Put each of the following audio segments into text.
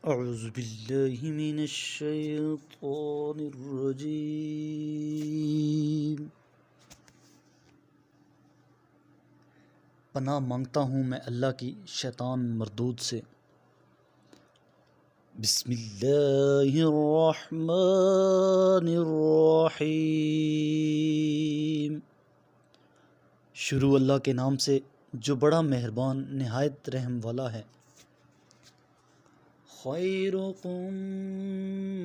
اعوذ باللہ من الشیطان الرجیم۔ پناہ مانگتا ہوں میں اللہ کی شیطان مردود سے۔ بسم اللہ الرحمن الرحیم۔ شروع اللہ کے نام سے جو بڑا مہربان نہایت رحم والا ہے۔ خیرکم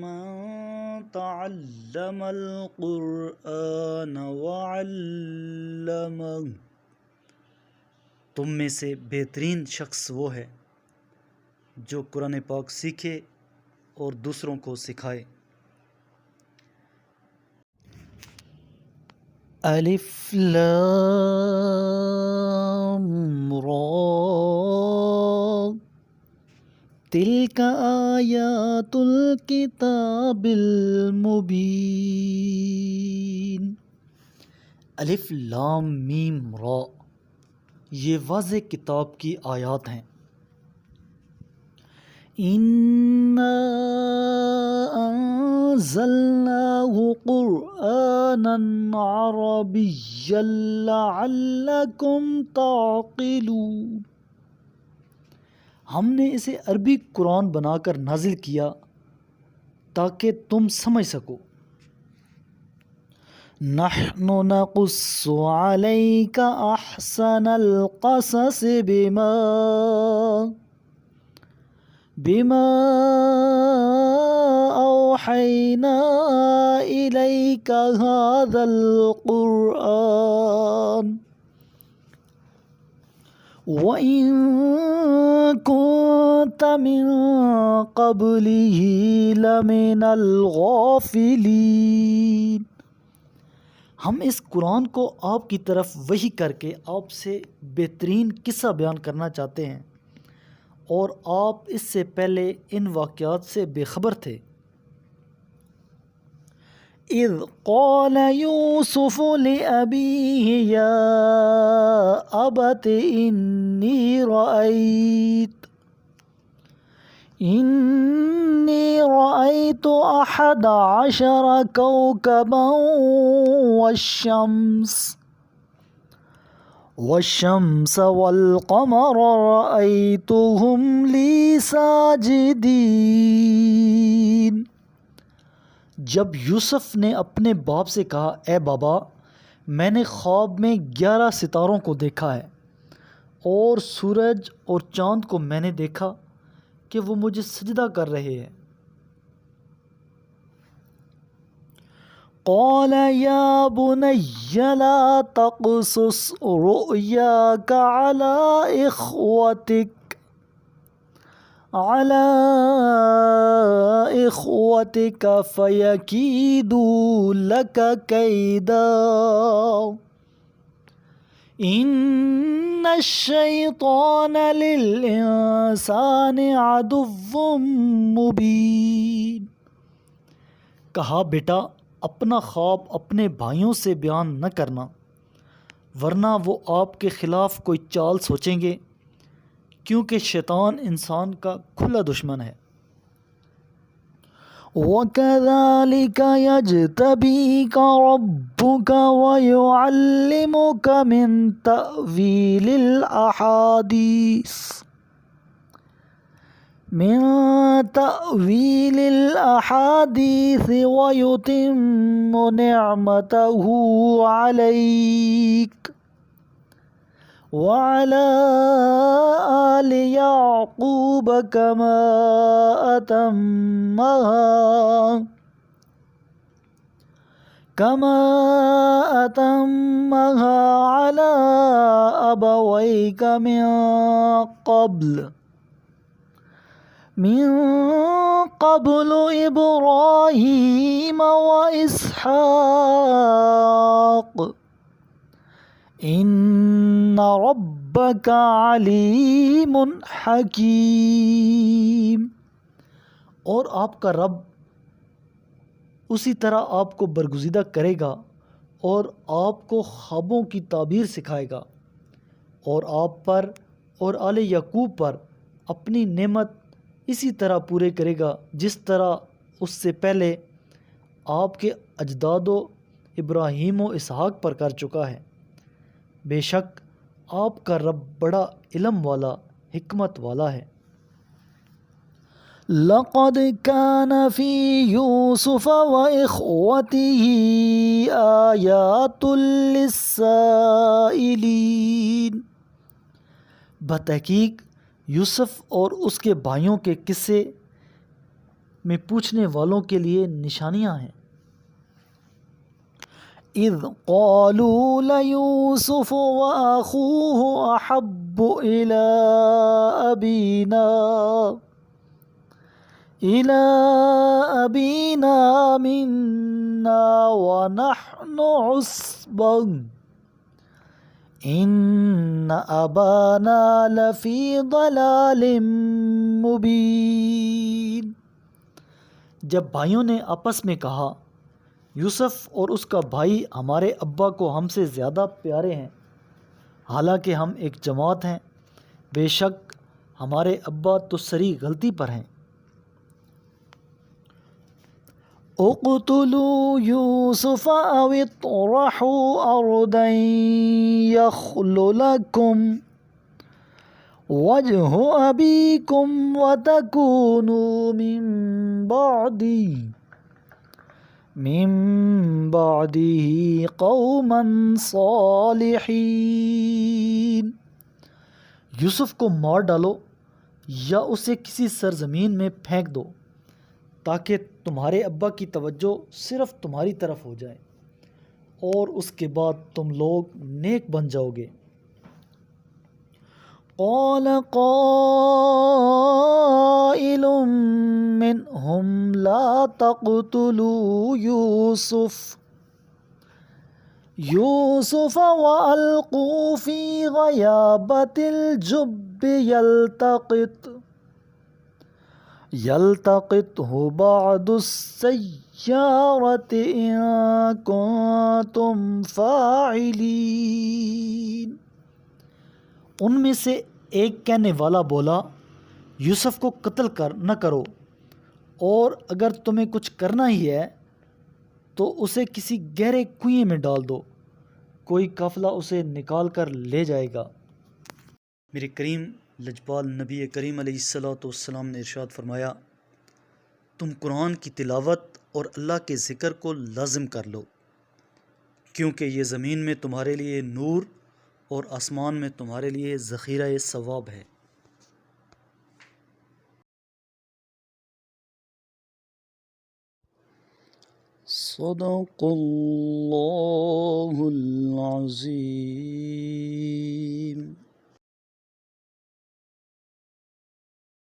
من تعلم القرآن وعلمہ، تم میں سے بہترین شخص وہ ہے جو قرآن پاک سیکھے اور دوسروں کو سکھائے۔ الف لام را، تلک آیات الکتاب المبین۔ الف لام میم را، یہ واضح کتاب کی آیات ہیں۔ اِنَّا أَنزَلْنَاهُ قُرْآنًا عَرَبِيًّا لَعَلَّكُمْ تَعْقِلُونَ، ہم نے اسے عربی قرآن بنا کر نازل کیا تاکہ تم سمجھ سکو۔ نحن نقص عليك احسن القصص بما اوحينا اليك هذا القرآن وإن كنت من قبله لمن الغافلين، ہم اس قرآن کو آپ کی طرف وحی کر کے آپ سے بہترین قصہ بیان کرنا چاہتے ہیں، اور آپ اس سے پہلے ان واقعات سے بے خبر تھے۔ اذ قال یوسف لأبیہ یا ابت انی رأیت احد عشر کوكبا والشمس والقمر رأیتهم لی ساجدین۔ جب یوسف نے اپنے باپ سے کہا، اے بابا، میں نے خواب میں 11 ستاروں کو دیکھا ہے، اور سورج اور چاند کو میں نے دیکھا کہ وہ مجھے سجدہ کر رہے ہیں۔ قال یا بنی لا تقصص رؤیاک علی اخوتک فیکیدوا لک کیدا ان الشیطان للانسان عدو مبین۔ کہا، بیٹا، اپنا خواب اپنے بھائیوں سے بیان نہ کرنا، ورنہ وہ آپ کے خلاف کوئی چال سوچیں گے، کیونکہ شیطان انسان کا کھلا دشمن ہے۔ وَكَذَلِكَ يَجْتَبِيكَ رَبُّكَ وَيُعَلِّمُكَ مِن تَأْوِيلِ الْأَحَادِيثِ وَيُتِمُّ نِعْمَتَهُ عَلَيْكَ وَعَلَى آلِ يَعْقُوبَ كَمَا أَتَمَّهَا عَلَى أَبَوَيْكَ من قبل إبراهيم وإسحاق إن ربك عليم حكيم۔ اور آپ کا رب اسی طرح آپ کو برگزیدہ کرے گا اور آپ کو خوابوں کی تعبیر سکھائے گا، اور آپ پر اور آل یعقوب پر اپنی نعمت اسی طرح پورے کرے گا جس طرح اس سے پہلے آپ کے اجداد و ابراہیم و اسحاق پر کر چکا ہے۔ بے شک آپ کا رب بڑا علم والا، حکمت والا ہے۔ لقد كان في يوسف وإخوته آيات للسائلين، بتحقیق یوسف اور اس کے بھائیوں کے قصے میں پوچھنے والوں کے لیے نشانیاں ہیں۔ اذ قالوا ليوسف وأخوه أحب إلى أبينا منا ونحن عصبة إن أبانا لفي ضلال مبين۔ جب بھائیوں نے آپس میں کہا یوسف اور اس کا بھائی ہمارے ابا کو ہم سے زیادہ پیارے ہیں، حالانکہ ہم ایک جماعت ہیں، بے شک ہمارے ابا تو صریح غلطی پر ہیں۔ اقتلوا یوسف او اطرحوا ارضا یخل لکم وجہ ابیکم وتکونوا من بعده قوما صالحین۔ یوسف کو مار ڈالو یا اسے کسی سرزمین میں پھینک دو تاکہ تمہارے ابا کی توجہ صرف تمہاری طرف ہو جائے اور اس کے بعد تم لوگ نیک بن جاؤ گے۔ قال قائل منهم لا تقتلوا يوسف وألقوا في غيابة الجب يلتقطه بعض السيارة إن كنتم فاعلين۔ ان میں سے ایک کہنے والا بولا یوسف کو قتل نہ کرو، اور اگر تمہیں کچھ کرنا ہی ہے تو اسے کسی گہرے کنویں میں ڈال دو، کوئی قافلہ اسے نکال کر لے جائے گا۔ میرے کریم لجپال نبی کریم علیہ الصلوۃ والسلام نے ارشاد فرمایا، تم قرآن کی تلاوت اور اللہ کے ذکر کو لازم کر لو، کیونکہ یہ زمین میں تمہارے لیے نور اور آسمان میں تمہارے لیے ذخیرہ ثواب ہے۔ صدق اللہ العظیم۔